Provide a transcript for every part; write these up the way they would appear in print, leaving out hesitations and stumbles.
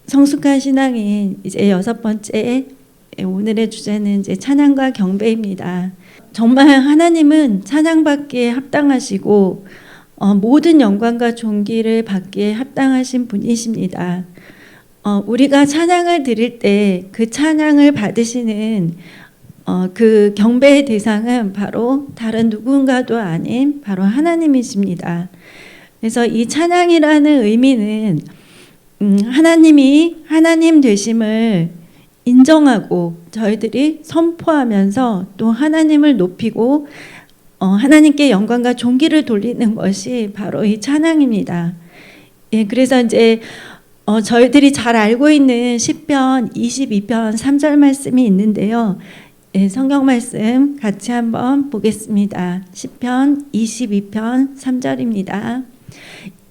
성숙한 신앙인 이제 6번째, 오늘의 주제는 이제 찬양과 경배입니다. 정말 하나님은 찬양받기에 합당하시고 모든 영광과 존귀를 받기에 합당하신 분이십니다. 우리가 찬양을 드릴 때 그 찬양을 받으시는 그 경배의 대상은 바로 다른 누군가도 아닌 바로 하나님이십니다. 그래서 이 찬양이라는 의미는 하나님이 하나님 되심을 인정하고 저희들이 선포하면서 또 하나님을 높이고 하나님께 영광과 존귀를 돌리는 것이 바로 이 찬양입니다. 예, 그래서 이제 저희들이 잘 알고 있는 시편 22편 3절 말씀이 있는데요. 예, 성경 말씀 같이 한번 보겠습니다. 시편 22편 3절입니다.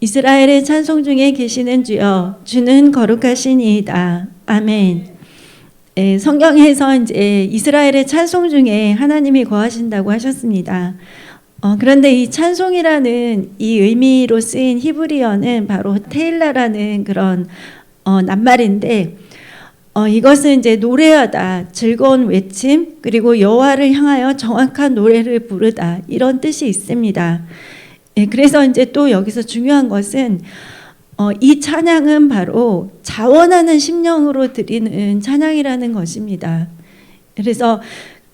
이스라엘의 찬송 중에 계시는 주여, 주는 거룩하시니이다. 아멘. 예, 성경에서 이제 이스라엘의 찬송 중에 하나님이 거하신다고 하셨습니다. 그런데 이 찬송이라는 이 의미로 쓰인 히브리어는 바로 테일라라는 그런 낱말인데, 이것은 이제 노래하다, 즐거운 외침, 그리고 여호와를 향하여 정확한 노래를 부르다, 이런 뜻이 있습니다. 예, 그래서 이제 또 여기서 중요한 것은 이 찬양은 바로 자원하는 심령으로 드리는 찬양이라는 것입니다. 그래서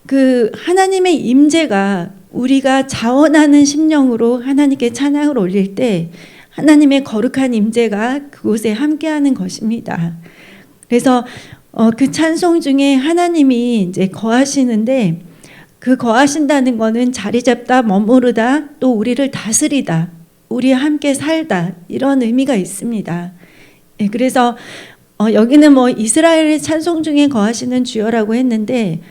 그 하나님의 임재가 우리가 자원하는 심령으로 하나님께 찬양을 올릴 때 하나님의 거룩한 임재가 그곳에 함께하는 것입니다. 그래서 그 찬송 중에 하나님이 이제 거하시는데, 그 거하신다는 것은 자리 잡다, 머무르다, 또 우리를 다스리다, 우리와 함께 살다, 이런 의미가 있습니다. 예, 그래서 여기는 이스라엘의 찬송 중에 거하시는 주여라고 했는데,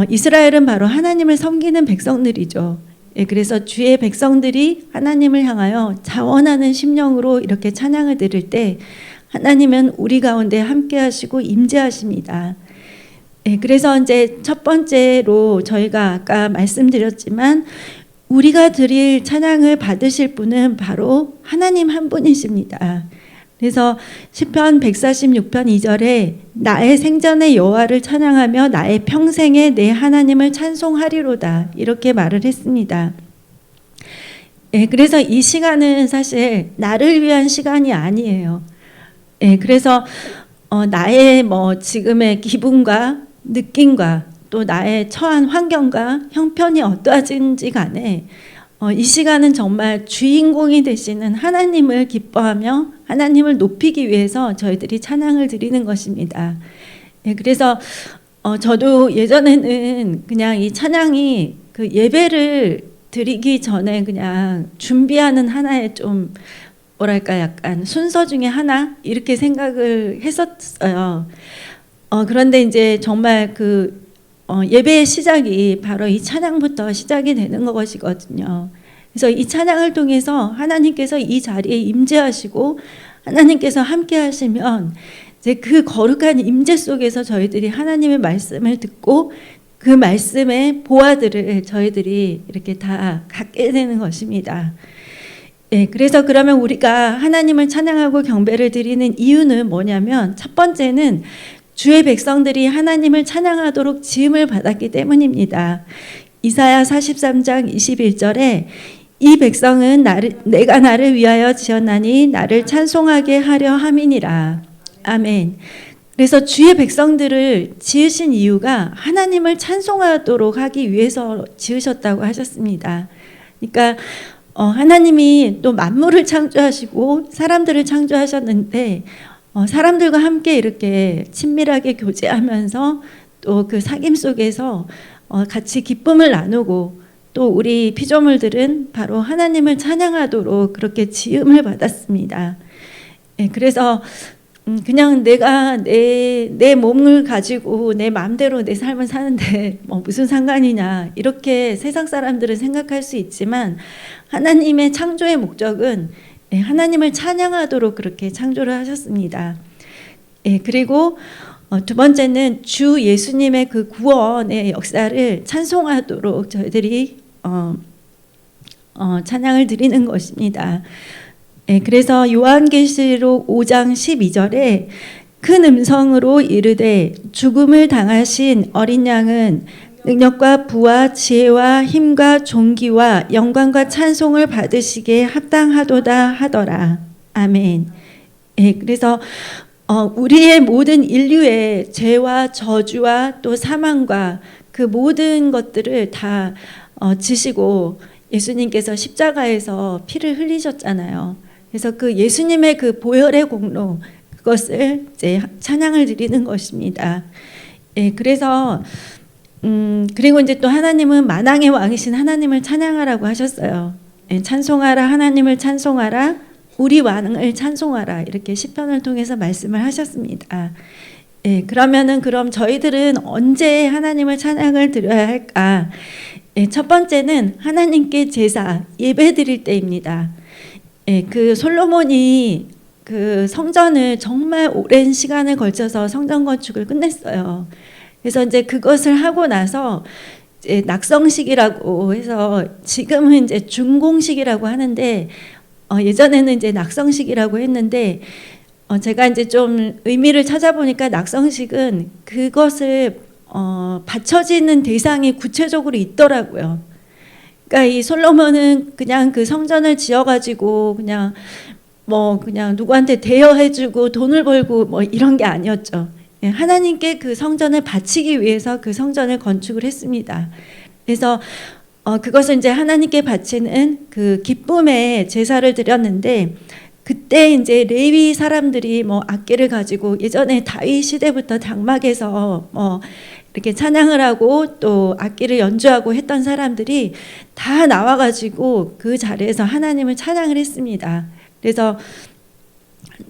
이스라엘은 바로 하나님을 섬기는 백성들이죠. 예, 그래서 주의 백성들이 하나님을 향하여 자원하는 심령으로 이렇게 찬양을 드릴 때 하나님은 우리 가운데 함께 하시고 임재하십니다. 예, 그래서 이제 첫 번째로 저희가 아까 말씀드렸지만 우리가 드릴 찬양을 받으실 분은 바로 하나님 한 분이십니다. 그래서 시편 146편 2절에 나의 생전에 여호와를 찬양하며 나의 평생에 내 하나님을 찬송하리로다, 이렇게 말을 했습니다. 예, 그래서 이 시간은 사실 나를 위한 시간이 아니에요. 예, 그래서 나의 지금의 기분과 느낌과 또 나의 처한 환경과 형편이 어떠하든지 간에 이 시간은 정말 주인공이 되시는 하나님을 기뻐하며 하나님을 높이기 위해서 저희들이 찬양을 드리는 것입니다. 예, 그래서 저도 예전에는 그냥 이 찬양이 그 예배를 드리기 전에 그냥 준비하는 하나의 좀 뭐랄까 약간 순서 중에 하나 이렇게 생각을 했었어요. 그런데 이제 정말 그 예배의 시작이 바로 이 찬양부터 시작이 되는 것이거든요. 그래서 이 찬양을 통해서 하나님께서 이 자리에 임재하시고 하나님께서 함께 하시면 이제 그 거룩한 임재 속에서 저희들이 하나님의 말씀을 듣고 그 말씀의 보화들을 저희들이 이렇게 다 갖게 되는 것입니다. 예, 그래서 그러면 우리가 하나님을 찬양하고 경배를 드리는 이유는 뭐냐면, 첫 번째는 주의 백성들이 하나님을 찬양하도록 지음을 받았기 때문입니다. 이사야 43장 21절에 이 백성은 내가 나를 위하여 지었나니 나를 찬송하게 하려 함이니라. 아멘. 그래서 주의 백성들을 지으신 이유가 하나님을 찬송하도록 하기 위해서 지으셨다고 하셨습니다. 그러니까 하나님이 또 만물을 창조하시고 사람들을 창조하셨는데 사람들과 함께 이렇게 친밀하게 교제하면서 또 그 사귐 속에서 같이 기쁨을 나누고 또 우리 피조물들은 바로 하나님을 찬양하도록 그렇게 지음을 받았습니다. 예, 그래서 그냥 내가 내 몸을 가지고 내 마음대로 내 삶을 사는데 무슨 상관이냐, 이렇게 세상 사람들은 생각할 수 있지만 하나님의 창조의 목적은 하나님을 찬양하도록 그렇게 창조를 하셨습니다. 예, 그리고 두 번째는 주 예수님의 그 구원의 역사를 찬송하도록 저희들이 찬양을 드리는 것입니다. 예, 그래서 요한계시록 5장 12절에 큰 음성으로 이르되 죽음을 당하신 어린 양은 능력과 부와 지혜와 힘과 존귀와 영광과 찬송을 받으시기에 합당하도다 하더라. 아멘. 예, 그래서 우리의 모든 인류의 죄와 저주와 또 사망과 그 모든 것들을 다 지시고 예수님께서 십자가에서 피를 흘리셨잖아요. 그래서 그 예수님의 그 보혈의 공로, 그것을 이제 찬양을 드리는 것입니다. 예, 그래서 그리고 이제 또 하나님은 만왕의 왕이신 하나님을 찬양하라고 하셨어요. 예, 찬송하라, 하나님을 찬송하라, 우리 왕을 찬송하라, 이렇게 시편을 통해서 말씀을 하셨습니다. 예, 그럼 저희들은 언제 하나님을 찬양을 드려야 할까? 예, 첫 번째는 하나님께 제사, 예배 드릴 때입니다. 예, 그 솔로몬이 그 성전을 정말 오랜 시간을 걸쳐서 성전 건축을 끝냈어요. 그래서 이제 그것을 하고 나서 이제 낙성식이라고 해서 지금은 이제 준공식이라고 하는데 예전에는 이제 낙성식이라고 했는데 제가 이제 좀 의미를 찾아보니까 낙성식은 그것을 바쳐지는 대상이 구체적으로 있더라고요. 그러니까 이 솔로몬은 그냥 그 성전을 지어가지고 그냥 누구한테 대여해주고 돈을 벌고 뭐 이런 게 아니었죠. 하나님께 그 성전을 바치기 위해서 그 성전을 건축을 했습니다. 그래서 그것을 이제 하나님께 바치는 그 기쁨의 제사를 드렸는데, 그때 이제 레위 사람들이 뭐 악기를 가지고 예전에 다윗 시대부터 장막에서 이렇게 찬양을 하고 또 악기를 연주하고 했던 사람들이 다 나와가지고 그 자리에서 하나님을 찬양을 했습니다. 그래서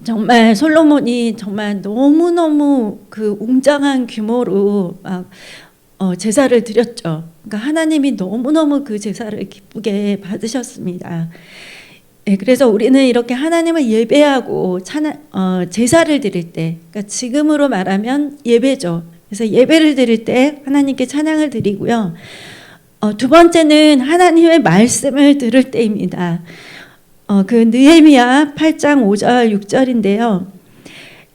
정말 솔로몬이 정말 너무너무 그 웅장한 규모로 막 제사를 드렸죠. 그러니까 하나님이 너무너무 그 제사를 기쁘게 받으셨습니다. 예, 그래서 우리는 이렇게 하나님을 예배하고 제사를 드릴 때, 그러니까 지금으로 말하면 예배죠. 그래서 예배를 드릴 때 하나님께 찬양을 드리고요. 두 번째는 하나님의 말씀을 들을 때입니다. 그 느헤미야 8장 5절 6절인데요.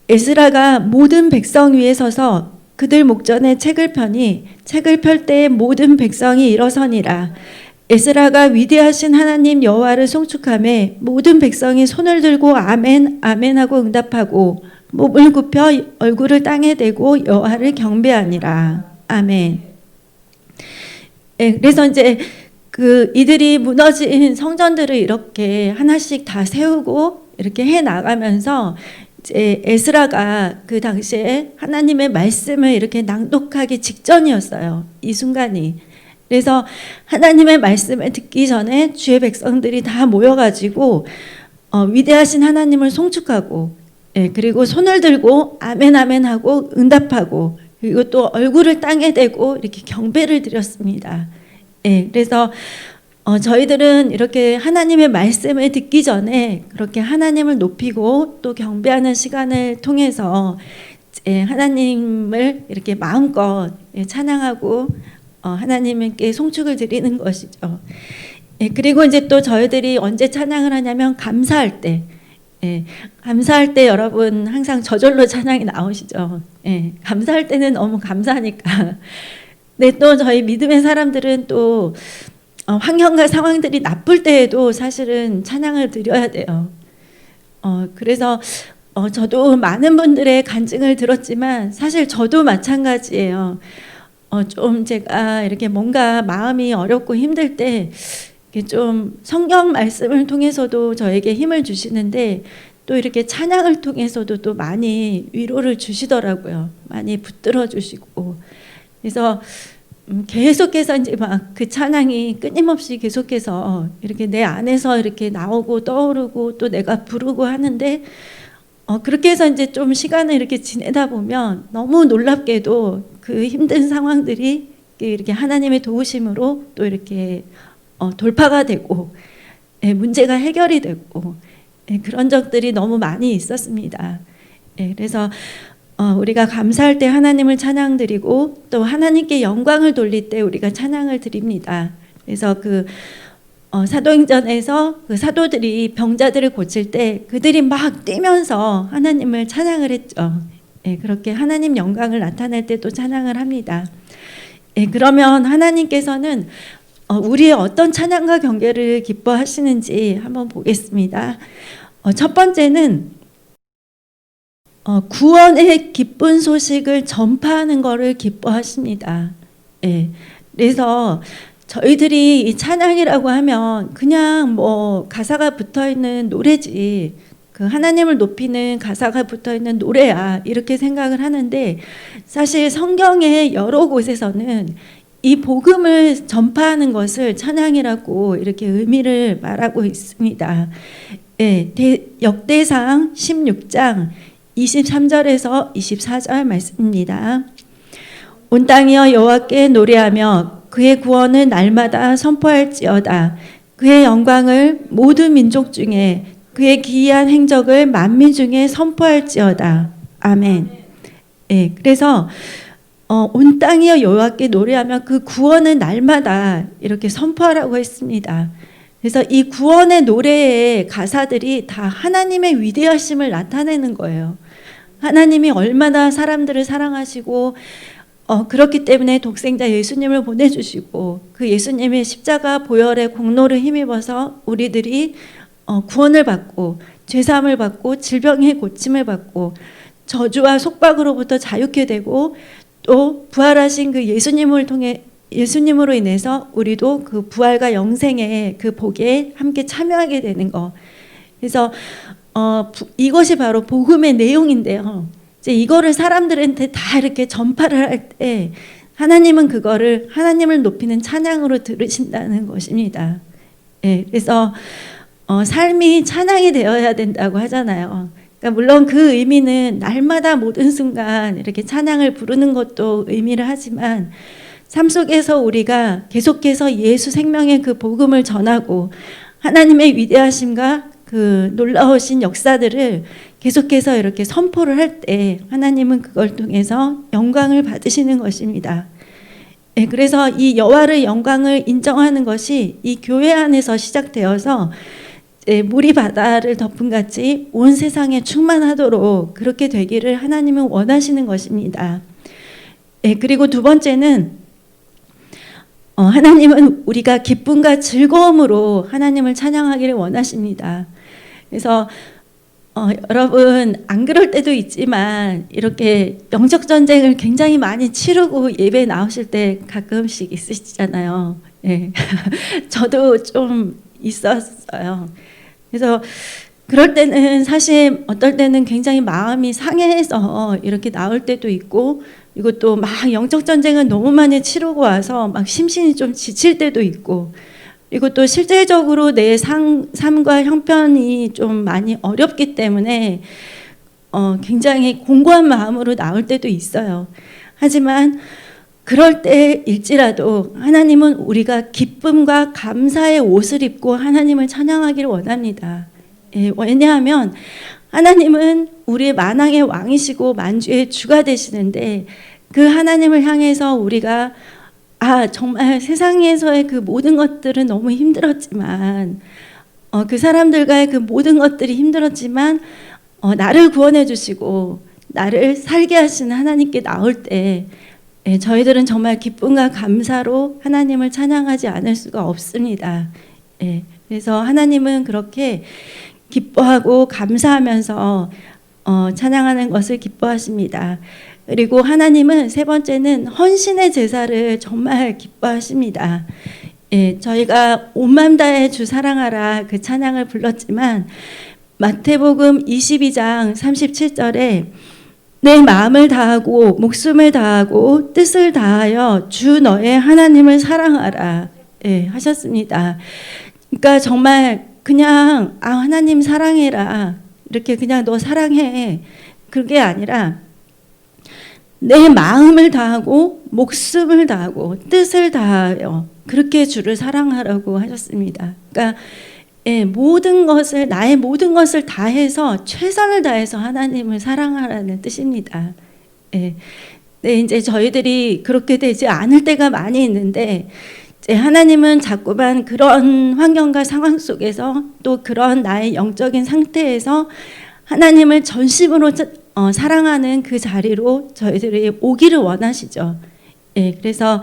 에스라가 모든 백성 위에 서서 그들 목전에 책을 펴니 책을 펼 때에 모든 백성이 일어서니라. 에스라가 위대하신 하나님 여호와를 송축하며 모든 백성이 손을 들고 아멘 아멘 하고 응답하고 몸을 굽혀 얼굴을 땅에 대고 여호와를 경배하니라. 아멘. 예, 그래서 이제 이들이 무너진 성전들을 이렇게 하나씩 다 세우고 이렇게 해 나가면서 이제 에스라가 그 당시에 하나님의 말씀을 이렇게 낭독하기 직전이었어요. 이 순간이. 그래서 하나님의 말씀을 듣기 전에 주의 백성들이 다 모여가지고 위대하신 하나님을 송축하고, 예, 그리고 손을 들고 아멘 아멘 하고 응답하고, 그리고 또 얼굴을 땅에 대고 이렇게 경배를 드렸습니다. 예, 그래서 저희들은 이렇게 하나님의 말씀을 듣기 전에 그렇게 하나님을 높이고 또 경배하는 시간을 통해서 하나님을 이렇게 마음껏 찬양하고 하나님께 송축을 드리는 것이죠. 예, 그리고 이제 또 저희들이 언제 찬양을 하냐면 감사할 때. 예, 감사할 때 여러분 항상 저절로 찬양이 나오시죠. 예, 감사할 때는 너무 감사하니까. 네, 또 저희 믿음의 사람들은 또 환경과 상황들이 나쁠 때에도 사실은 찬양을 드려야 돼요. 그래서 저도 많은 분들의 간증을 들었지만 사실 저도 마찬가지예요. 좀 제가 이렇게 뭔가 마음이 어렵고 힘들 때 좀 성경 말씀을 통해서도 저에게 힘을 주시는데 또 이렇게 찬양을 통해서도 또 많이 위로를 주시더라고요. 많이 붙들어 주시고. 그래서 계속해서 이제 막 그 찬양이 끊임없이 계속해서 이렇게 내 안에서 이렇게 나오고 떠오르고 또 내가 부르고 하는데 그렇게 해서 이제 좀 시간을 이렇게 지내다 보면 너무 놀랍게도 그 힘든 상황들이 이렇게 하나님의 도우심으로 또 이렇게 돌파가 되고 문제가 해결이 되고 그런 적들이 너무 많이 있었습니다. 그래서 우리가 감사할 때 하나님을 찬양드리고 또 하나님께 영광을 돌릴 때 우리가 찬양을 드립니다. 그래서 사도행전에서 그 사도들이 병자들을 고칠 때 그들이 막 뛰면서 하나님을 찬양을 했죠. 그렇게 하나님 영광을 나타낼 때 또 찬양을 합니다. 그러면 하나님께서는 우리의 어떤 찬양과 경배를 기뻐하시는지 한번 보겠습니다. 첫 번째는 구원의 기쁜 소식을 전파하는 것을 기뻐하십니다. 그래서 저희들이 이 찬양이라고 하면 그냥 뭐 가사가 붙어 있는 노래지, 그 하나님을 높이는 가사가 붙어 있는 노래야, 이렇게 생각을 하는데, 사실 성경의 여러 곳에서는 이 복음을 전파하는 것을 찬양이라고 이렇게 의미를 말하고 있습니다. 역대상 16장 23절에서 24절 말씀입니다. 온 땅이여 여호와께 노래하며 그의 구원을 날마다 선포할지어다. 그의 영광을 모든 민족 중에, 그의 기이한 행적을 만민 중에 선포할지어다. 아멘. 그래서 온 땅이여 여호와께 노래하며 그 구원을 날마다 이렇게 선포하라고 했습니다. 그래서 이 구원의 노래의 가사들이 다 하나님의 위대하심을 나타내는 거예요. 하나님이 얼마나 사람들을 사랑하시고 그렇기 때문에 독생자 예수님을 보내주시고, 그 예수님의 십자가 보혈의 공로를 힘입어서 우리들이 구원을 받고 죄사함을 받고 질병의 고침을 받고 저주와 속박으로부터 자유케 되고, 또 부활하신 그 예수님으로 인해서 우리도 그 부활과 영생의 그 복에 함께 참여하게 되는 거. 그래서 이것이 바로 복음의 내용인데요. 이제 이거를 사람들한테 다 이렇게 전파를 할 때 하나님은 그거를 하나님을 높이는 찬양으로 들으신다는 것입니다. 그래서 삶이 찬양이 되어야 된다고 하잖아요. 그러니까 물론 그 의미는 날마다 모든 순간 이렇게 찬양을 부르는 것도 의미를 하지만, 삶 속에서 우리가 계속해서 예수 생명의 그 복음을 전하고 하나님의 위대하심과 그 놀라우신 역사들을 계속해서 이렇게 선포를 할 때 하나님은 그걸 통해서 영광을 받으시는 것입니다. 그래서 이 여호와의 영광을 인정하는 것이 이 교회 안에서 시작되어서 물이 바다를 덮은 같이 온 세상에 충만하도록 그렇게 되기를 하나님은 원하시는 것입니다. 그리고 두 번째는 하나님은 우리가 기쁨과 즐거움으로 하나님을 찬양하기를 원하십니다. 그래서 여러분, 안 그럴 때도 있지만 이렇게 영적 전쟁을 굉장히 많이 치르고 예배 나오실 때 가끔씩 있으시잖아요. 저도 좀 있었어요. 그래서 그럴 때는 사실 어떨 때는 굉장히 마음이 상해서 이렇게 나올 때도 있고, 그리고 또 막 영적 전쟁을 너무 많이 치르고 와서 막 심신이 좀 지칠 때도 있고, 그리고 또 실질적으로 내 삶과 형편이 좀 많이 어렵기 때문에 굉장히 공고한 마음으로 나올 때도 있어요. 하지만 그럴 때일지라도 하나님은 우리가 기쁨과 감사의 옷을 입고 하나님을 찬양하기를 원합니다. 왜냐하면 하나님은 우리의 만왕의 왕이시고 만주의 주가 되시는데, 그 하나님을 향해서 우리가 정말 세상에서의 그 모든 것들은 너무 힘들었지만, 그 사람들과의 그 모든 것들이 힘들었지만 나를 구원해 주시고 나를 살게 하시는 하나님께 나올 때 저희들은 정말 기쁨과 감사로 하나님을 찬양하지 않을 수가 없습니다. 그래서 하나님은 그렇게 기뻐하고 감사하면서 찬양하는 것을 기뻐하십니다. 그리고 하나님은 세 번째는 헌신의 제사를 정말 기뻐하십니다. 저희가 온 마음 다해 주 사랑하라 그 찬양을 불렀지만, 마태복음 22장 37절에 내 마음을 다하고 목숨을 다하고 뜻을 다하여 주 너의 하나님을 사랑하라 하셨습니다. 그러니까 정말 그냥 하나님 사랑해라, 이렇게 그냥 너 사랑해, 그게 아니라 내 마음을 다하고 목숨을 다하고 뜻을 다하여 그렇게 주를 사랑하라고 하셨습니다. 그러니까 모든 것을, 나의 모든 것을 다해서 최선을 다해서 하나님을 사랑하라는 뜻입니다. 이제 저희들이 그렇게 되지 않을 때가 많이 있는데, 하나님은 자꾸만 그런 환경과 상황 속에서 또 그런 나의 영적인 상태에서 하나님을 전심으로 사랑하는 그 자리로 저희들이 오기를 원하시죠. 예, 그래서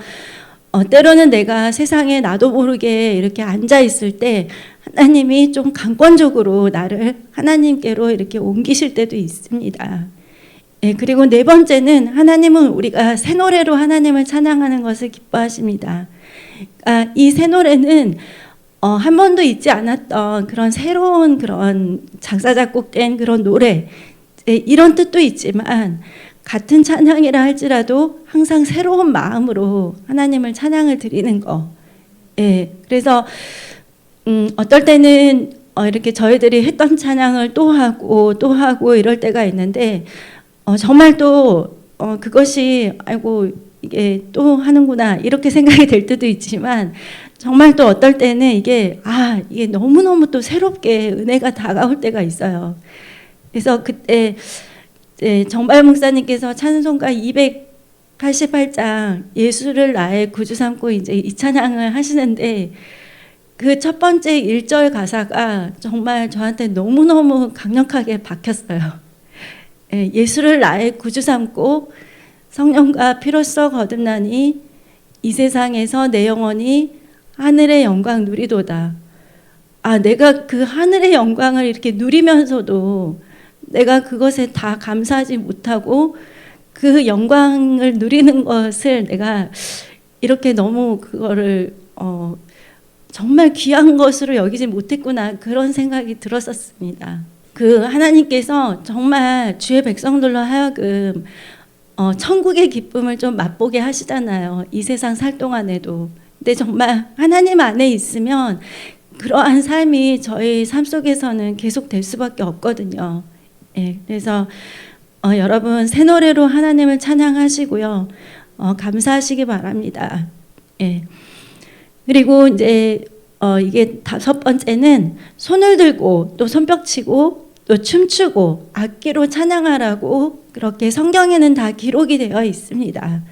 때로는 내가 세상에 나도 모르게 이렇게 앉아 있을 때 하나님이 좀 강권적으로 나를 하나님께로 이렇게 옮기실 때도 있습니다. 예, 그리고 네 번째는 하나님은 우리가 새 노래로 하나님을 찬양하는 것을 기뻐하십니다. 이 새 노래는 한 번도 있지 않았던 그런 새로운 그런 작사 작곡된 그런 노래, 이런 뜻도 있지만 같은 찬양이라 할지라도 항상 새로운 마음으로 하나님을 찬양을 드리는 거. 예, 그래서 어떨 때는 이렇게 저희들이 했던 찬양을 또 하고 이럴 때가 있는데 정말 또 그것이 아이고 이게 또 하는구나 이렇게 생각이 될 때도 있지만 정말 또 어떨 때는 이게 너무너무 또 새롭게 은혜가 다가올 때가 있어요. 그래서 그때 정발 목사님께서 찬송가 288장 예수를 나의 구주 삼고 이제 이 찬양을 하시는데 그 첫 번째 1절 가사가 정말 저한테 너무너무 강력하게 박혔어요. 예수를 나의 구주 삼고 성령과 피로써 거듭나니 이 세상에서 내 영혼이 하늘의 영광 누리도다. 내가 그 하늘의 영광을 이렇게 누리면서도 내가 그것에 다 감사하지 못하고 그 영광을 누리는 것을 내가 이렇게 너무 그거를 정말 귀한 것으로 여기지 못했구나 그런 생각이 들었었습니다. 그 하나님께서 정말 주의 백성들로 하여금 천국의 기쁨을 좀 맛보게 하시잖아요. 이 세상 살 동안에도. 근데 정말 하나님 안에 있으면 그러한 삶이 저희 삶 속에서는 계속 될 수밖에 없거든요. 예, 그래서 여러분 새 노래로 하나님을 찬양하시고요. 감사하시기 바랍니다. 예. 그리고 이제 이게 다섯 번째는 손을 들고 또 손뼉치고 또 춤추고 악기로 찬양하라고 그렇게 성경에는 다 기록이 되어 있습니다.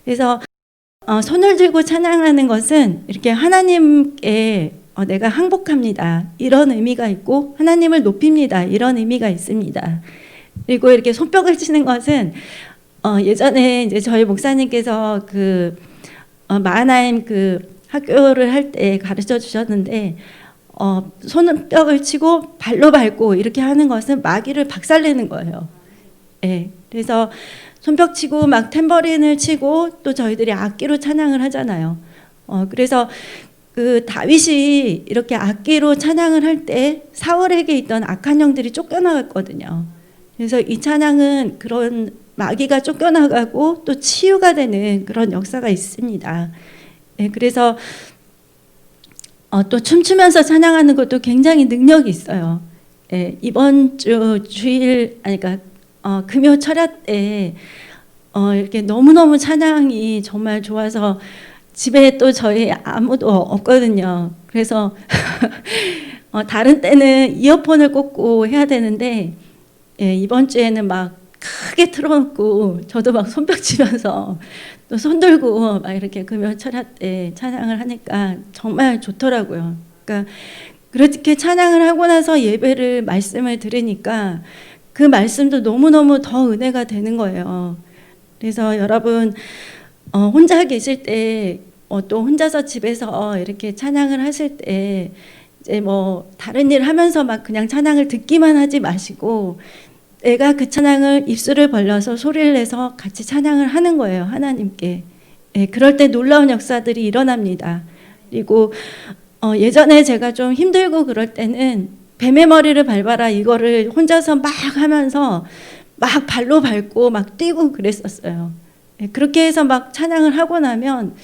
그래서 손을 들고 찬양하는 것은 이렇게 하나님께 내가 항복합니다 이런 의미가 있고 하나님을 높입니다 이런 의미가 있습니다. 그리고 이렇게 손뼉을 치는 것은 예전에 이제 저희 목사님께서 그 마하나임 그 학교를 할 때 가르쳐 주셨는데 손뼉을 치고 발로 밟고 이렇게 하는 것은 마귀를 박살내는 거예요. 예, 그래서 손뼉 치고 막 탬버린을 치고 또 저희들이 악기로 찬양을 하잖아요. 그래서 그 다윗이 이렇게 악기로 찬양을 할 때 사울에게 있던 악한 영들이 쫓겨나갔거든요. 그래서 이 찬양은 그런 마귀가 쫓겨나가고 또 치유가 되는 그런 역사가 있습니다. 예, 그래서 또 춤추면서 찬양하는 것도 굉장히 능력이 있어요. 예, 이번 주일 그러니까 금요 철야 때 이렇게 너무너무 찬양이 정말 좋아서 집에 또 저희 아무도 없거든요. 그래서 다른 때는 이어폰을 꽂고 해야 되는데 이번 주에는 막 크게 틀어놓고 저도 막 손뼉 치면서 또 손 들고 막 이렇게 금요 철야 때 찬양을 하니까 정말 좋더라고요. 그러니까 그렇게 찬양을 하고 나서 예배를 말씀을 들으니까 그 말씀도 너무너무 더 은혜가 되는 거예요. 그래서 여러분 혼자 계실 때 또 혼자서 집에서 이렇게 찬양을 하실 때 이제 뭐 다른 일 하면서 막 그냥 찬양을 듣기만 하지 마시고 내가 그 찬양을 입술을 벌려서 소리를 내서 같이 찬양을 하는 거예요. 하나님께. 예, 그럴 때 놀라운 역사들이 일어납니다. 그리고 예전에 제가 좀 힘들고 그럴 때는 뱀의 머리를 밟아라 이거를 혼자서 막 하면서 막 발로 밟고 막 뛰고 그랬었어요. 예, 그렇게 해서 막 찬양을 하고 나면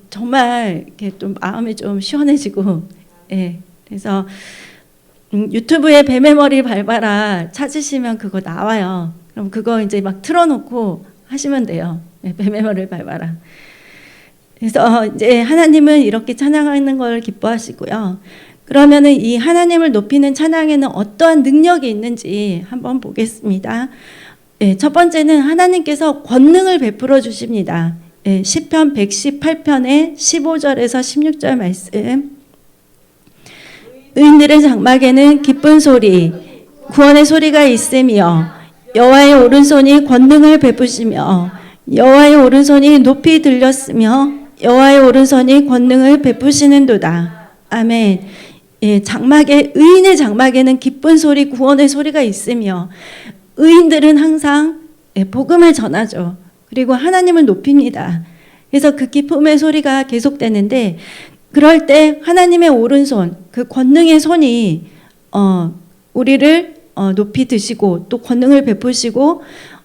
정말 이렇게 좀 마음이 좀 시원해지고, 예, 그래서 유튜브에 뱀의 머리 밟아라 찾으시면 그거 나와요. 그럼 그거 이제 막 틀어놓고 하시면 돼요. 예, 뱀의 머리를 밟아라. 그래서 이제 하나님은 이렇게 찬양하는 걸 기뻐하시고요. 그러면은 이 하나님을 높이는 찬양에는 어떠한 능력이 있는지 한번 보겠습니다. 예, 첫 번째는 하나님께서 권능을 베풀어 주십니다. 예, 시편 118편의 15절에서 16절 말씀. 의인들의 장막에는 기쁜 소리, 구원의 소리가 있으며 여호와의 오른손이 권능을 베푸시며 여호와의 오른손이 높이 들렸으며 여호와의 오른손이 권능을 베푸시는도다. 아멘. 예, 장막에 의인의 장막에는 기쁜 소리, 구원의 소리가 있으며 의인들은 항상 복음을 전하죠. 그리고 하나님을 높입니다. 그래서 그 기쁨의 소리가 계속되는데 그럴 때 하나님의 오른손, 그 권능의 손이 우리를 높이 드시고 또 권능을 베푸시고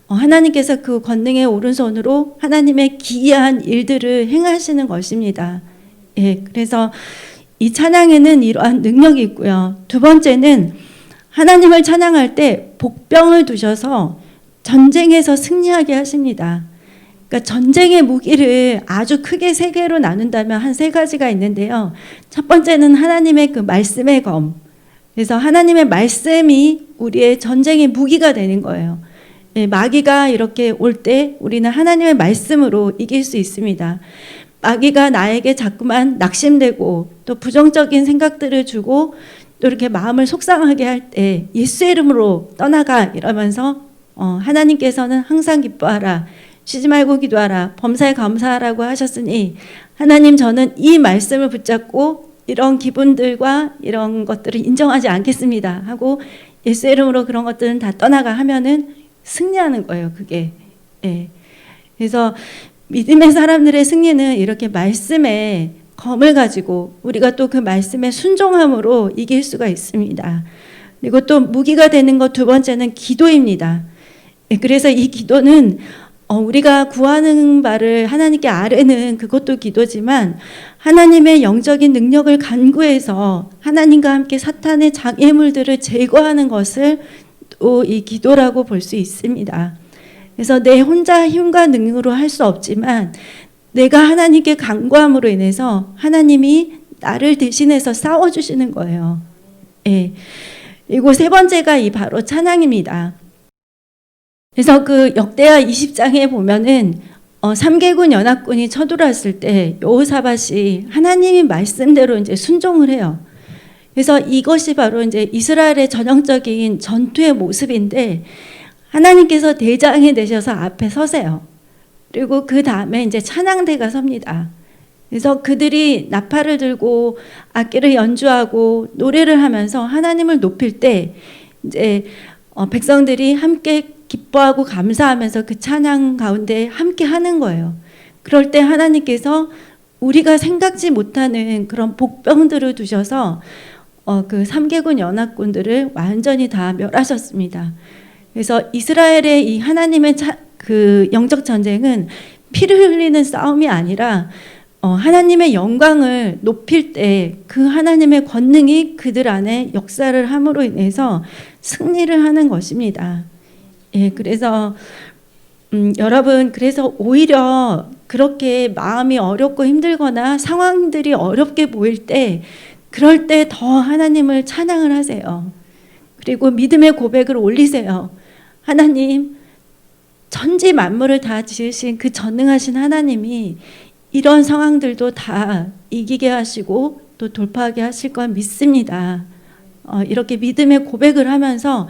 하나님께서 그 권능의 오른손으로 하나님의 기이한 일들을 행하시는 것입니다. 예, 그래서 이 찬양에는 이러한 능력이 있고요. 두 번째는 하나님을 찬양할 때 복병을 두셔서 전쟁에서 승리하게 하십니다. 그러니까 전쟁의 무기를 아주 크게 세 개로 나눈다면 한 세 가지가 있는데요. 첫 번째는 하나님의 그 말씀의 검. 그래서 하나님의 말씀이 우리의 전쟁의 무기가 되는 거예요. 예, 마귀가 이렇게 올 때 우리는 하나님의 말씀으로 이길 수 있습니다. 마귀가 나에게 자꾸만 낙심되고 또 부정적인 생각들을 주고 또 이렇게 마음을 속상하게 할 때 예수의 이름으로 떠나가 이러면서 하나님께서는 항상 기뻐하라, 쉬지 말고 기도하라, 범사에 감사하라고 하셨으니 하나님 저는 이 말씀을 붙잡고 이런 기분들과 이런 것들을 인정하지 않겠습니다 하고 예수의 이름으로 그런 것들은 다 떠나가 하면은 승리하는 거예요. 그게. 예. 그래서 믿음의 사람들의 승리는 이렇게 말씀의 검을 가지고 우리가 또 그 말씀의 순종함으로 이길 수가 있습니다. 그리고 또 무기가 되는 것 두 번째는 기도입니다. 예. 그래서 이 기도는 우리가 구하는 바를 하나님께 아뢰는 그것도 기도지만 하나님의 영적인 능력을 간구해서 하나님과 함께 사탄의 장애물들을 제거하는 것을 또 이 기도라고 볼 수 있습니다. 그래서 내 혼자 힘과 능력으로 할 수 없지만 내가 하나님께 간구함으로 인해서 하나님이 나를 대신해서 싸워주시는 거예요. 예. 그리고 세 번째가 이 바로 찬양입니다. 그래서 그 역대하 20장에 보면은 3개군 연합군이 쳐들어왔을 때 여호사밧이 하나님의 말씀대로 이제 순종을 해요. 그래서 이것이 바로 이제 이스라엘의 전형적인 전투의 모습인데 하나님께서 대장이 되셔서 앞에 서세요. 그리고 그 다음에 이제 찬양대가 섭니다. 그래서 그들이 나팔을 들고 악기를 연주하고 노래를 하면서 하나님을 높일 때 이제 백성들이 함께 기뻐하고 감사하면서 그 찬양 가운데 함께 하는 거예요. 그럴 때 하나님께서 우리가 생각지 못하는 그런 복병들을 두셔서 그 3개군 연합군들을 완전히 다 멸하셨습니다. 그래서 이스라엘의 이 하나님의 그 영적 전쟁은 피를 흘리는 싸움이 아니라 하나님의 영광을 높일 때 그 하나님의 권능이 그들 안에 역사를 함으로 인해서 승리를 하는 것입니다. 예, 그래서 여러분 그래서 오히려 그렇게 마음이 어렵고 힘들거나 상황들이 어렵게 보일 때 그럴 때 더 하나님을 찬양을 하세요. 그리고 믿음의 고백을 올리세요. 하나님, 천지 만물을 다 지으신 그 전능하신 하나님이 이런 상황들도 다 이기게 하시고 또 돌파하게 하실 건 믿습니다. 이렇게 믿음의 고백을 하면서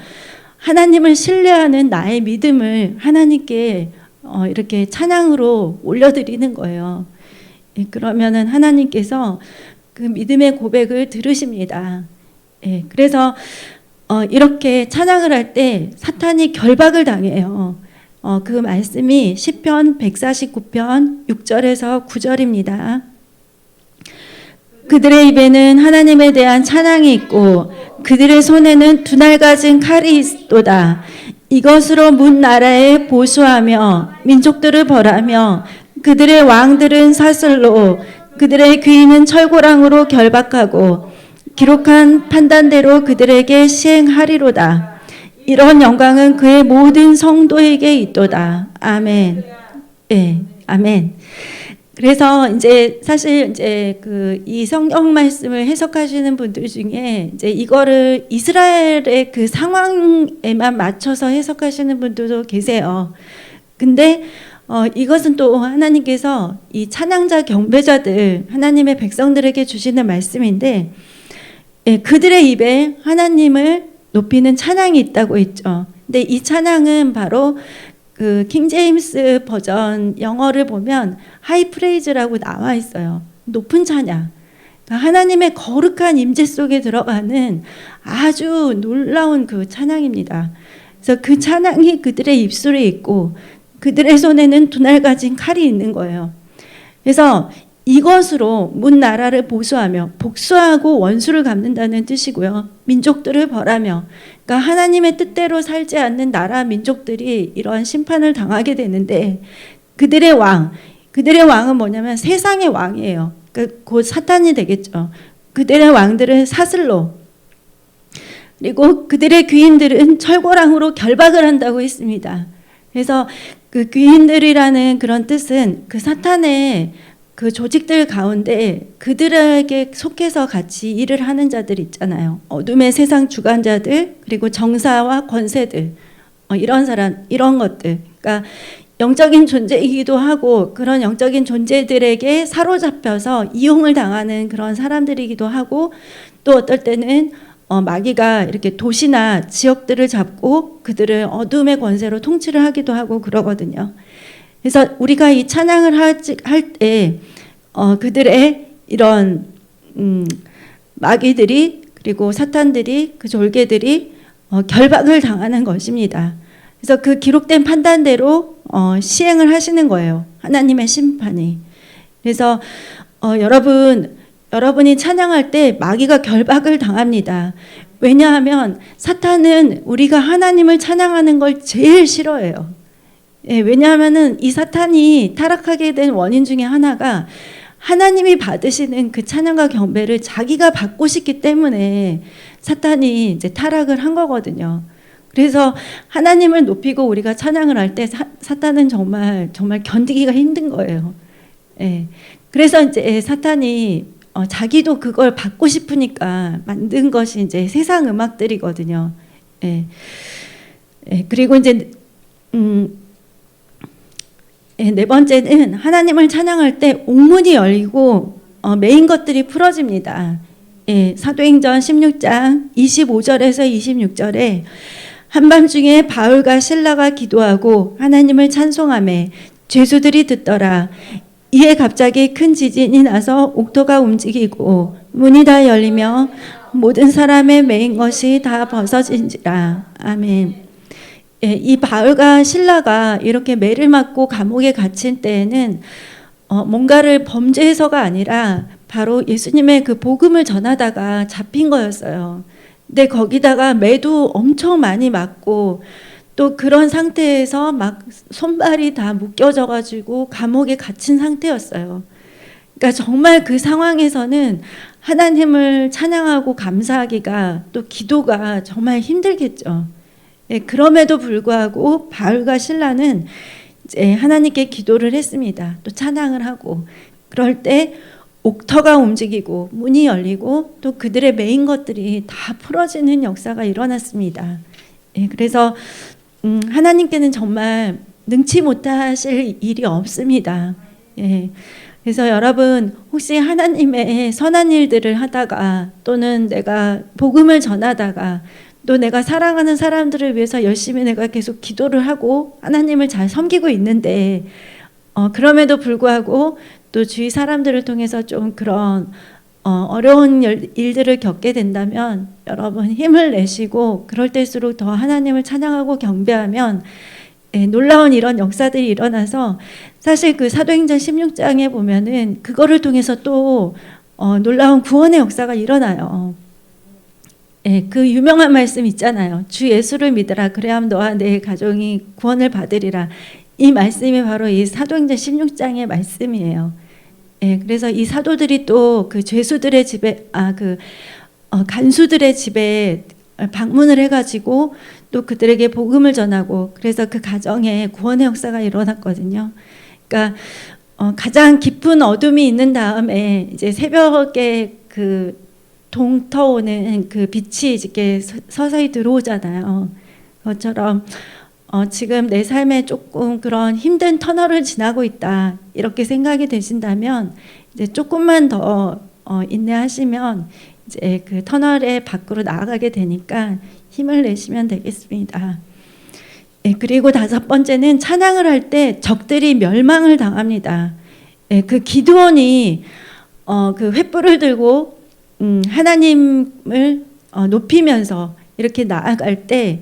하나님을 신뢰하는 나의 믿음을 하나님께 이렇게 찬양으로 올려드리는 거예요. 예, 그러면은 하나님께서 그 믿음의 고백을 들으십니다. 예, 그래서 이렇게 찬양을 할 때 사탄이 결박을 당해요. 그 말씀이 시편 149편 6절에서 9절입니다. 그들의 입에는 하나님에 대한 찬양이 있고 그들의 손에는 두 날 가진 칼이 있도다. 이것으로 문 나라에 보수하며 민족들을 벌하며 그들의 왕들은 사슬로 그들의 귀인은 철고랑으로 결박하고 기록한 판단대로 그들에게 시행하리로다. 이런 영광은 그의 모든 성도에게 있도다. 아멘. 네, 아멘. 그래서 이제 사실 이제 이 성경 말씀을 해석하시는 분들 중에 이제 이거를 이스라엘의 그 상황에만 맞춰서 해석하시는 분들도 계세요. 근데 이것은 또 하나님께서 이 찬양자 경배자들 하나님의 백성들에게 주시는 말씀인데 예, 그들의 입에 하나님을 높이는 찬양이 있다고 했죠. 근데 이 찬양은 바로 그 킹제임스 버전 영어를 보면 하이 프레이즈라고 나와 있어요. 높은 찬양. 그러니까 하나님의 거룩한 임재 속에 들어가는 아주 놀라운 그 찬양입니다. 그래서 그 찬양이 그들의 입술에 있고 그들의 손에는 두 날 가진 칼이 있는 거예요. 그래서 이것으로 문 나라를 보수하며 복수하고 원수를 갚는다는 뜻이고요. 민족들을 벌하며, 그러니까 하나님의 뜻대로 살지 않는 나라 민족들이 이러한 심판을 당하게 되는데 그들의 왕은 뭐냐면 세상의 왕이에요. 그러니까 곧 사탄이 되겠죠. 그들의 왕들은 사슬로, 그리고 그들의 귀인들은 철고랑으로 결박을 한다고 했습니다. 그래서 그 귀인들이라는 그런 뜻은 그 사탄의 그 조직들 가운데 그들에게 속해서 같이 일을 하는 자들 있잖아요. 어둠의 세상 주관자들, 그리고 정사와 권세들, 이런 사람, 이런 것들. 그러니까 영적인 존재이기도 하고 그런 영적인 존재들에게 사로잡혀서 이용을 당하는 그런 사람들이기도 하고, 또 어떨 때는 마귀가 이렇게 도시나 지역들을 잡고 그들을 어둠의 권세로 통치를 하기도 하고 그러거든요. 그래서 우리가 이 찬양을 할 때 그들의 이런 마귀들이, 그리고 사탄들이, 그 졸개들이 결박을 당하는 것입니다. 그래서 그 기록된 판단대로 시행을 하시는 거예요. 하나님의 심판이. 그래서 여러분이 찬양할 때 마귀가 결박을 당합니다. 왜냐하면 사탄은 우리가 하나님을 찬양하는 걸 제일 싫어해요. 예, 왜냐하면은 이 사탄이 타락하게 된 원인 중에 하나가 하나님이 받으시는 그 찬양과 경배를 자기가 받고 싶기 때문에 사탄이 이제 타락을 한 거거든요. 그래서 하나님을 높이고 우리가 찬양을 할 때 사탄은 정말 견디기가 힘든 거예요. 예. 그래서 이제 사탄이 자기도 그걸 받고 싶으니까 만든 것이 이제 세상 음악들이거든요. 예. 예. 그리고 이제 네 번째는 하나님을 찬양할 때 옥문이 열리고 메인 것들이 풀어집니다. 예, 사도행전 16장 25절에서 26절에 한밤중에 바울과 실라가 기도하고 하나님을 찬송하며 죄수들이 듣더라. 이에 갑자기 큰 지진이 나서 옥토가 움직이고 문이 다 열리며 모든 사람의 메인 것이 다 벗어진지라. 아멘. 예, 이 바울과 실라가 이렇게 매를 맞고 감옥에 갇힌 때에는 뭔가를 범죄해서가 아니라 바로 예수님의 그 복음을 전하다가 잡힌 거였어요. 근데 거기다가 매도 엄청 많이 맞고 또 그런 상태에서 막 손발이 다 묶여져 가지고 감옥에 갇힌 상태였어요. 그러니까 정말 그 상황에서는 하나님을 찬양하고 감사하기가, 또 기도가 정말 힘들겠죠. 예, 그럼에도 불구하고 바울과 실라는 이제 하나님께 기도를 했습니다. 또 찬양을 하고, 그럴 때 옥터가 움직이고 문이 열리고 또 그들의 메인 것들이 다 풀어지는 역사가 일어났습니다. 예, 그래서 하나님께는 정말 능치 못하실 일이 없습니다. 예, 그래서 여러분 혹시 하나님의 선한 일들을 하다가, 또는 내가 복음을 전하다가, 또 내가 사랑하는 사람들을 위해서 열심히 내가 계속 기도를 하고 하나님을 잘 섬기고 있는데 그럼에도 불구하고 또 주위 사람들을 통해서 좀 그런 어려운 일들을 겪게 된다면 여러분 힘을 내시고, 그럴 때일수록 더 하나님을 찬양하고 경배하면 놀라운 이런 역사들이 일어나서, 사실 그 사도행전 16장에 보면은 그거를 통해서 또 놀라운 구원의 역사가 일어나요. 예, 그 유명한 말씀 있잖아요. 주 예수를 믿으라. 그래야만 너와 내 가정이 구원을 받으리라. 이 말씀이 바로 이 사도행전 16장의 말씀이에요. 예, 그래서 이 사도들이 또 그 죄수들의 집에, 간수들의 집에 방문을 해가지고 또 그들에게 복음을 전하고, 그래서 그 가정에 구원의 역사가 일어났거든요. 그러니까 가장 깊은 어둠이 있는 다음에 이제 새벽에 그 동터오는 그 빛이 이렇게 서서히 들어오잖아요. 그것처럼 지금 내 삶에 조금 그런 힘든 터널을 지나고 있다, 이렇게 생각이 되신다면 이제 조금만 더 인내하시면 이제 그 터널의 밖으로 나아가게 되니까 힘을 내시면 되겠습니다. 예, 그리고 다섯 번째는 찬양을 할 때 적들이 멸망을 당합니다. 예, 그 기드온이 그 횃불을 들고 하나님을 높이면서 이렇게 나아갈 때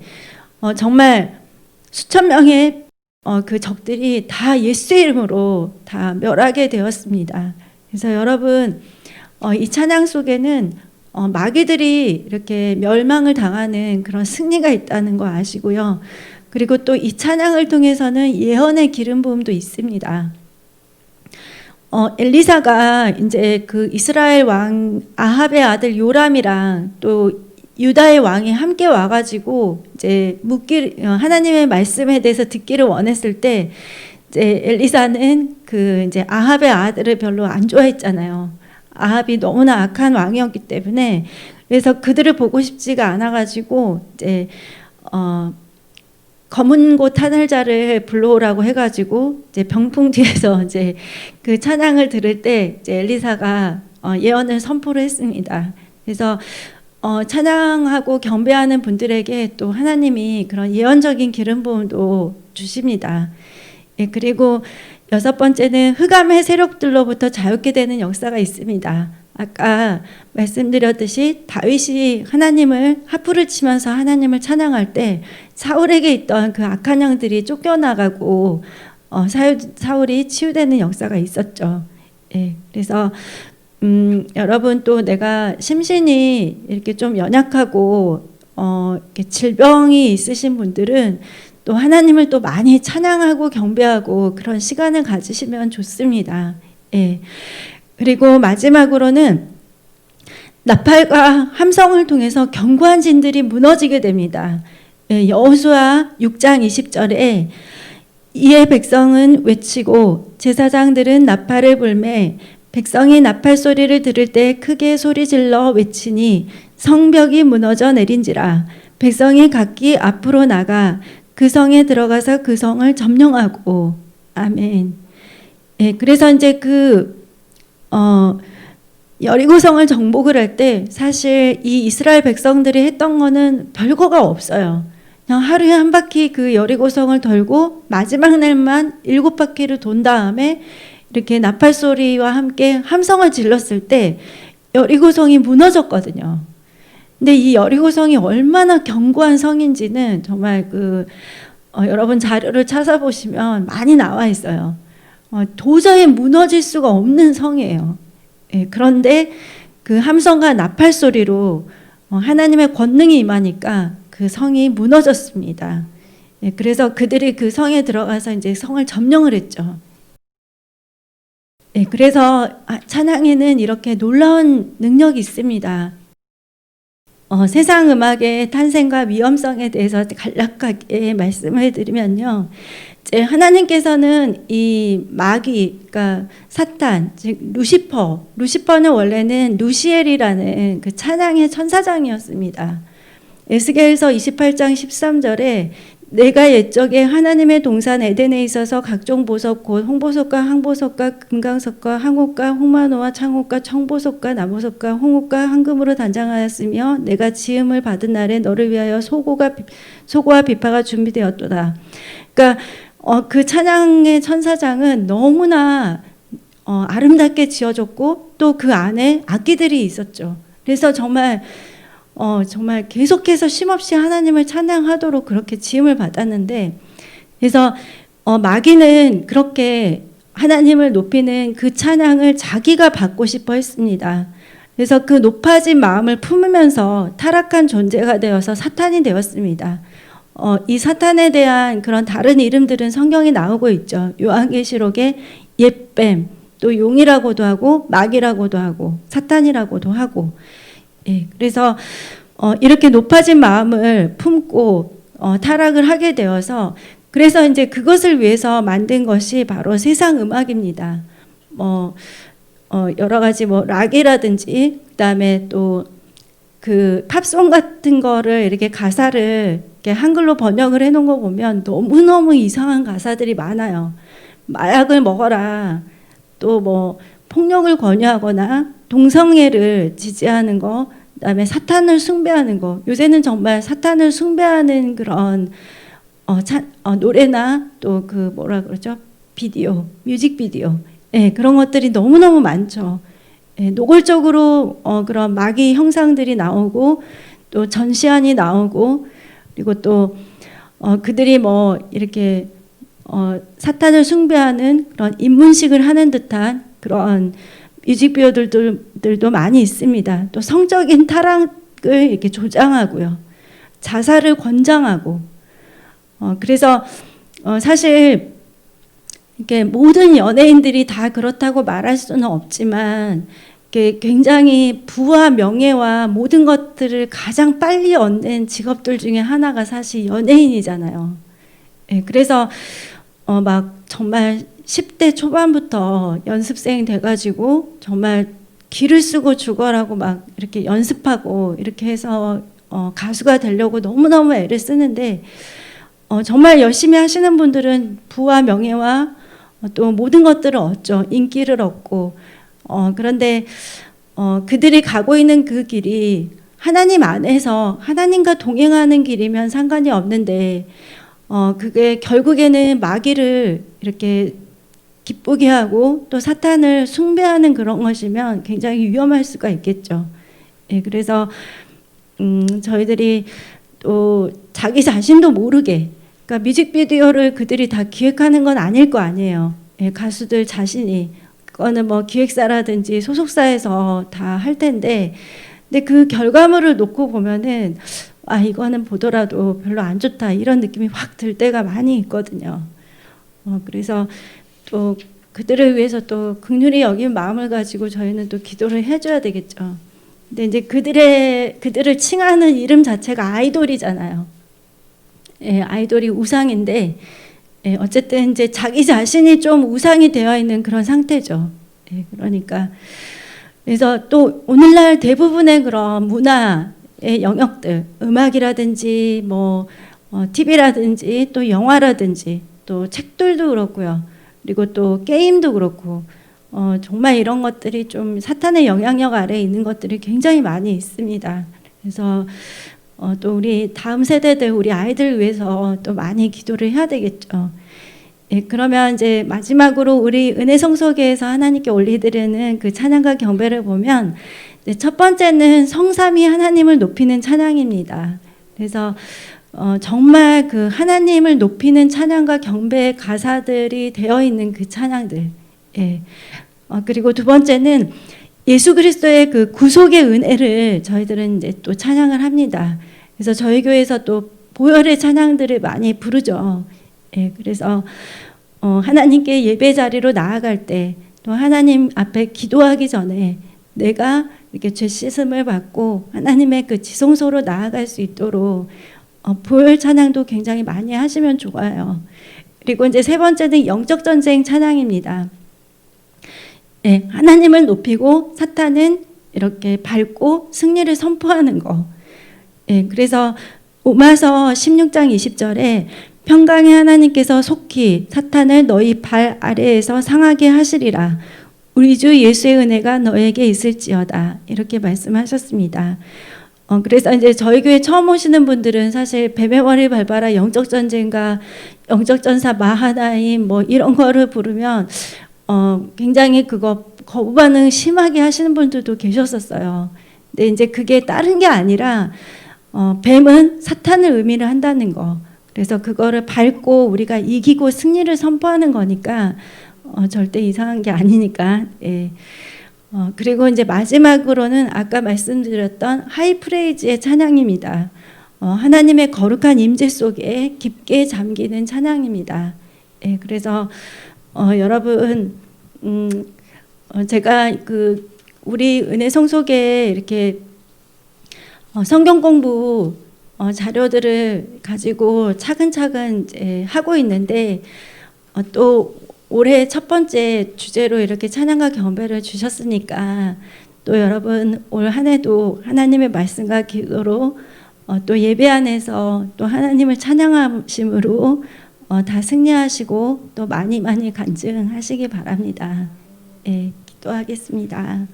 정말 수천 명의 그 적들이 다 예수 이름으로 다 멸하게 되었습니다. 그래서 여러분 이 찬양 속에는 마귀들이 이렇게 멸망을 당하는 그런 승리가 있다는 거 아시고요. 그리고 또 이 찬양을 통해서는 예언의 기름 부음도 있습니다. 엘리사가 이제 그 이스라엘 왕 아합의 아들 요람이랑 또 유다의 왕이 함께 와가지고 이제 하나님의 말씀에 대해서 듣기를 원했을 때 이제 엘리사는 그 이제 아합의 아들을 별로 안 좋아했잖아요. 아합이 너무나 악한 왕이었기 때문에 그래서 그들을 보고 싶지가 않아가지고 이제 검은 곳 하늘자를 불러오라고 해가지고 이제 병풍 뒤에서 이제 그 찬양을 들을 때 이제 엘리사가 예언을 선포를 했습니다. 그래서 찬양하고 경배하는 분들에게 또 하나님이 그런 예언적인 기름 부음도 주십니다. 예, 그리고 여섯 번째는 흑암의 세력들로부터 자유케 되는 역사가 있습니다. 아까 말씀드렸듯이 다윗이 하나님을 하프를 치면서 하나님을 찬양할 때 사울에게 있던 그 악한 영들이 쫓겨나가고 사울이 치유되는 역사가 있었죠. 예, 그래서 여러분 또 내가 심신이 이렇게 좀 연약하고 이렇게 질병이 있으신 분들은 또 하나님을 또 많이 찬양하고 경배하고 그런 시간을 가지시면 좋습니다. 예. 그리고 마지막으로는 나팔과 함성을 통해서 견고한 진들이 무너지게 됩니다. 예, 여호수아 6장 20절에 이에 백성은 외치고 제사장들은 나팔을 불매 백성이 나팔 소리를 들을 때 크게 소리질러 외치니 성벽이 무너져 내린지라 백성이 각기 앞으로 나가 그 성에 들어가서 그 성을 점령하고 아멘. 예, 그래서 이제 여리고성을 정복을 할 때 사실 이 이스라엘 백성들이 했던 거는 별거가 없어요. 그냥 하루에 한 바퀴 그 여리고성을 돌고 마지막 날만 7바퀴를 돈 다음에 이렇게 나팔 소리와 함께 함성을 질렀을 때 여리고성이 무너졌거든요. 근데 이 여리고성이 얼마나 견고한 성인지는 정말 여러분 자료를 찾아보시면 많이 나와 있어요. 도저히 무너질 수가 없는 성이에요. 예, 그런데 그 함성과 나팔 소리로 하나님의 권능이 임하니까 그 성이 무너졌습니다. 예, 그래서 그들이 그 성에 들어가서 이제 성을 점령을 했죠. 예, 그래서 찬양에는 이렇게 놀라운 능력이 있습니다. 세상 음악의 탄생과 위험성에 대해서 간략하게 말씀을 드리면요. 하나님께서는 이 마귀, 그러니까 사탄, 즉 루시퍼는 원래는 루시엘이라는 그 찬양의 천사장이었습니다. 에스겔서 28장 13절에 내가 옛적에 하나님의 동산 에덴에 있어서 각종 보석 곧 홍보석과 항보석과 금강석과 항옥과 홍마노와 창옥과 청보석과 나무석과 홍옥과 황금으로 단장하였으며 내가 지음을 받은 날에 너를 위하여 소고와 비파가 준비되었도다. 그러니까 그 찬양의 천사장은 너무나 아름답게 지어졌고 또 그 안에 악기들이 있었죠. 그래서 정말 계속해서 쉼없이 하나님을 찬양하도록 그렇게 지음을 받았는데, 그래서 마귀는 그렇게 하나님을 높이는 그 찬양을 자기가 받고 싶어 했습니다. 그래서 그 높아진 마음을 품으면서 타락한 존재가 되어서 사탄이 되었습니다. 이 사탄에 대한 그런 다른 이름들은 성경에 나오고 있죠. 요한계시록에 옛뱀, 또 용이라고도 하고 마귀라고도 하고 사탄이라고도 하고. 예, 그래서 이렇게 높아진 마음을 품고 타락을 하게 되어서 그래서 이제 그것을 위해서 만든 것이 바로 세상 음악입니다. 여러 가지 락이라든지 그다음에 또 그 팝송 같은 거를 이렇게 가사를 이렇게 한글로 번역을 해놓은 거 보면 너무너무 이상한 가사들이 많아요. 마약을 먹어라, 또 폭력을 권유하거나 동성애를 지지하는 거, 그다음에 사탄을 숭배하는 거. 요새는 정말 사탄을 숭배하는 그런 노래나 또 그 뭐라 그러죠? 비디오, 뮤직비디오, 예, 그런 것들이 너무너무 많죠. 예, 노골적으로 그런 마귀 형상들이 나오고 또 전시안이 나오고 그리고 또 그들이 뭐 이렇게 사탄을 숭배하는 그런 입문식을 하는 듯한 그런 뮤직비디오들도 많이 있습니다. 또 성적인 타락을 이렇게 조장하고요, 자살을 권장하고, 그래서 사실 이렇게 모든 연예인들이 다 그렇다고 말할 수는 없지만 굉장히 부와 명예와 모든 것들을 가장 빨리 얻는 직업들 중에 하나가 사실 연예인이잖아요. 예, 그래서 막 정말 10대 초반부터 연습생 돼가지고 정말 기를 쓰고 죽어라고 막 이렇게 연습하고 이렇게 해서 가수가 되려고 너무너무 애를 쓰는데 정말 열심히 하시는 분들은 부와 명예와 또 모든 것들을 얻죠. 인기를 얻고. 그런데 그들이 가고 있는 그 길이 하나님 안에서 하나님과 동행하는 길이면 상관이 없는데 그게 결국에는 마귀를 이렇게 기쁘게 하고 또 사탄을 숭배하는 그런 것이면 굉장히 위험할 수가 있겠죠. 예, 그래서 저희들이 또 자기 자신도 모르게, 그러니까 뮤직비디오를 그들이 다 기획하는 건 아닐 거 아니에요. 예, 가수들 자신이 그거는 뭐 기획사라든지 소속사에서 다 할 텐데, 근데 그 결과물을 놓고 보면은 이거는 보더라도 별로 안 좋다 이런 느낌이 확 들 때가 많이 있거든요. 그래서 또 그들을 위해서 또 긍휼히 여긴 마음을 가지고 저희는 또 기도를 해줘야 되겠죠. 근데 이제 그들을 칭하는 이름 자체가 아이돌이잖아요. 예, 아이돌이 우상인데, 예, 어쨌든 이제 자기 자신이 좀 우상이 되어 있는 그런 상태죠. 예, 그러니까 그래서 또 오늘날 대부분의 그런 문화의 영역들, 음악이라든지 뭐 TV라든지 또 영화라든지 또 책들도 그렇고요. 그리고 또 게임도 그렇고 정말 이런 것들이 좀 사탄의 영향력 아래에 있는 것들이 굉장히 많이 있습니다. 그래서 또 우리 다음 세대들, 우리 아이들 위해서 또 많이 기도를 해야 되겠죠. 예, 그러면 이제 마지막으로 우리 은혜성소교회에서 하나님께 올리드리는 그 찬양과 경배를 보면 첫 번째는 성삼위 하나님을 높이는 찬양입니다. 그래서 정말 그 하나님을 높이는 찬양과 경배의 가사들이 되어 있는 그 찬양들. 예. 그리고 두 번째는 예수 그리스도의 그 구속의 은혜를 저희들은 이제 또 찬양을 합니다. 그래서 저희 교회에서 또 보혈의 찬양들을 많이 부르죠. 예. 그래서 하나님께 예배 자리로 나아갈 때 또 하나님 앞에 기도하기 전에 내가 이렇게 죄 씻음을 받고 하나님의 그 지성소로 나아갈 수 있도록 보혈 찬양도 굉장히 많이 하시면 좋아요. 그리고 이제 세 번째는 영적 전쟁 찬양입니다. 네, 하나님을 높이고 사탄은 이렇게 밟고 승리를 선포하는 거. 네, 그래서 로마서 16장 20절에 평강의 하나님께서 속히 사탄을 너희 발 아래에서 상하게 하시리라. 우리 주 예수의 은혜가 너에게 있을지어다. 이렇게 말씀하셨습니다. 그래서 이제 저희 교회 처음 오시는 분들은 사실 뱀의 머리 밟아라 영적 전쟁과 영적 전사 마하나임 뭐 이런 거를 부르면 굉장히 그거 거부 반응 심하게 하시는 분들도 계셨었어요. 근데 이제 그게 다른 게 아니라 뱀은 사탄을 의미를 한다는 거. 그래서 그거를 밟고 우리가 이기고 승리를 선포하는 거니까 절대 이상한 게 아니니까. 예. 그리고 이제 마지막으로는 아까 말씀드렸던 하이프레이즈의 찬양입니다. 하나님의 거룩한 임재 속에 깊게 잠기는 찬양입니다. 예, 그래서 여러분 제가 그 우리 은혜성소교회에 이렇게 성경 공부 자료들을 가지고 차근차근 이제 하고 있는데 또 올해 첫 번째 주제로 이렇게 찬양과 경배를 주셨으니까 또 여러분 올 한 해도 하나님의 말씀과 기도로 또 예배 안에서 또 하나님을 찬양하심으로 다 승리하시고 또 많이 간증하시기 바랍니다. 예, 기도하겠습니다.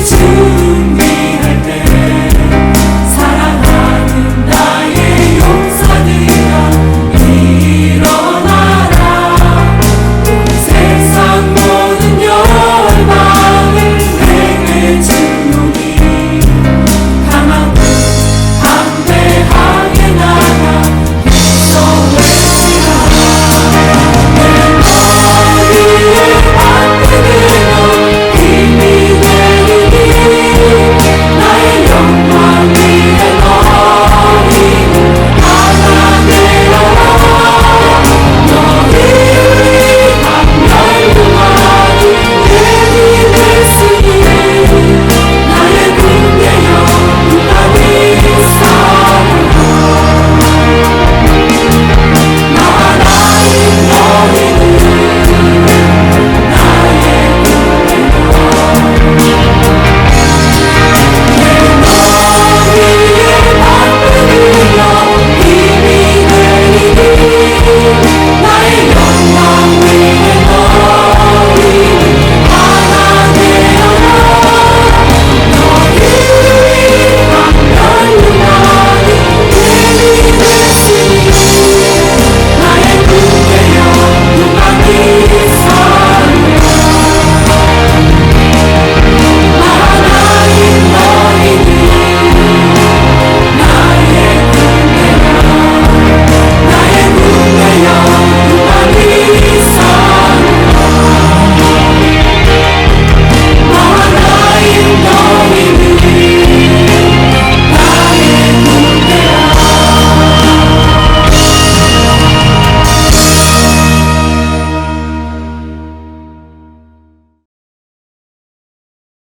주